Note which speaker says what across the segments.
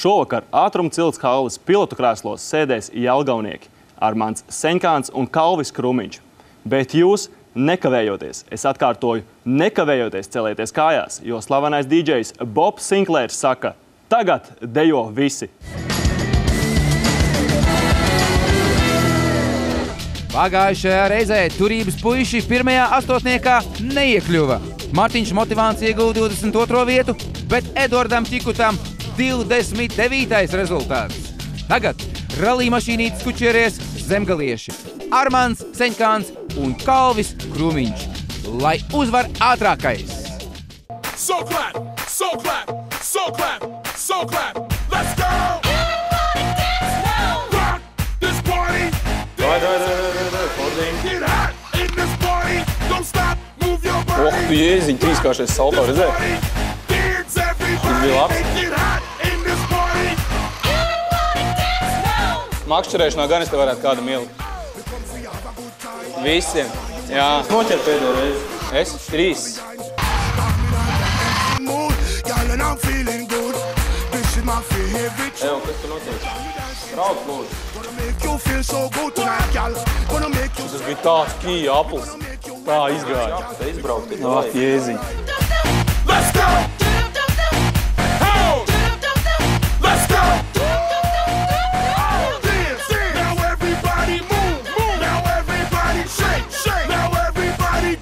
Speaker 1: Šovakar ātrumcilts halles pilotu krēslos sēdēs jelgavnieki Armands Seņkāns un Kalvis Krūmiņš. Bet jūs nekavējoties, es atkārtoju, nekavējoties celieties kājās, jo slavenais DJs Bobs Sinklērs saka, tagad dejo visi.
Speaker 2: Pagājušajā reizē turības puiši pirmajā astotniekā neiekļuva. Martiņš Motivāns ieguva 22. vietu, bet Edvardam Čikutam 29. rezultāts. Tagad rallī mašīnītes kučieries zemgalieši Armands Seņkāns un Kalvis Krūmiņš, lai uzvar ātrākais.
Speaker 3: So clap, so clap, so clap, so clap, let's go! Rock this party! Get hot in this party! Don't stop, move your body!
Speaker 4: Oh, tu jēziņ, trīskāršais salto, redzē?
Speaker 3: Dance everybody!
Speaker 4: bija labs.
Speaker 3: Get hot in this party!
Speaker 4: Makšķerēšanā gan es te varētu kādam ielikt. Visiem. Jā. Noķer pēdējo reizi. Es? 3. Evo, kas tu notiek? Brauc, lūdzu. Tas bija tāds kija aplis. Tā izgāja. Tā izbraukt. Jēziņ.
Speaker 3: Let's go! Ho! Let's go! Dance, now everybody move, move. Now everybody shake, shake. Now everybody.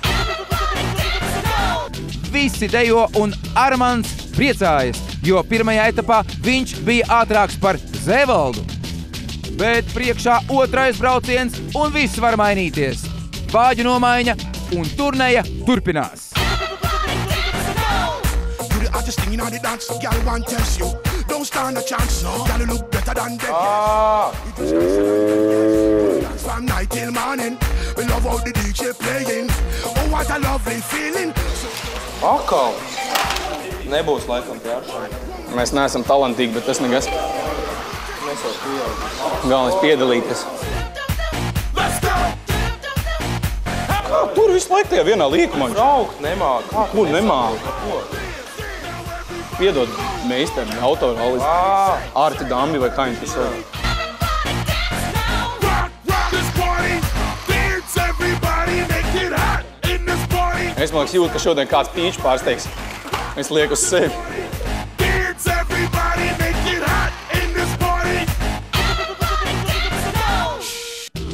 Speaker 2: Visi dejo un Armands priecājas, jo pirmajā etapā viņš bija ātrāks par Zevaldu. Bet priekšā otrais brauciens un viss var mainīties. Bāģu nomaiņa un turneja turpinās.
Speaker 4: Akal. Nebūs laikam pjāršana. Mēs neesam talantīgi, bet tas nekas. Galvenais piedalīties. Kā tur visu laiku tajā vienā līkumā?
Speaker 5: Braukt nemāk.
Speaker 4: Kur nemāk? Piedod meisterim, autorālis. Arti Dambi vai kā viņi tas var. Es man liekas jūt, ka šodien kāds pīču pārsteigs. Es lieku uz sevi.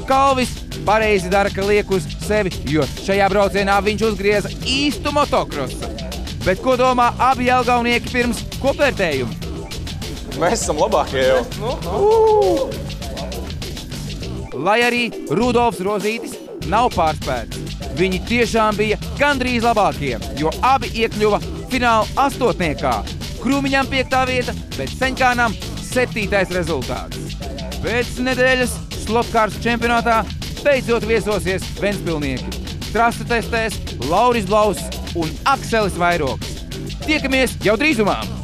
Speaker 2: Kalvis pareizi dara, ka liek uz sevi, jo šajā braucienā viņš uzgrieza īstu motokrosu. Bet ko domā abi jelgavnieki pirms kopvērtējuma?
Speaker 4: Mēs esam labākie jau.
Speaker 2: Lai arī Rudolfs Rozītis nav pārspēts, viņi tiešām bija gandrīz labākie, jo abi iekļuva fināla astotniekā. Krūmiņam 5. vieta, bet Seņkānam 7. rezultāts. Pēc nedēļas slopkārs čempionātā beidzot viesosies Ventspilnieki. Trasu testēs Lauris Blauss un Akselis Vairoks. Tiekamies jau drīzumā!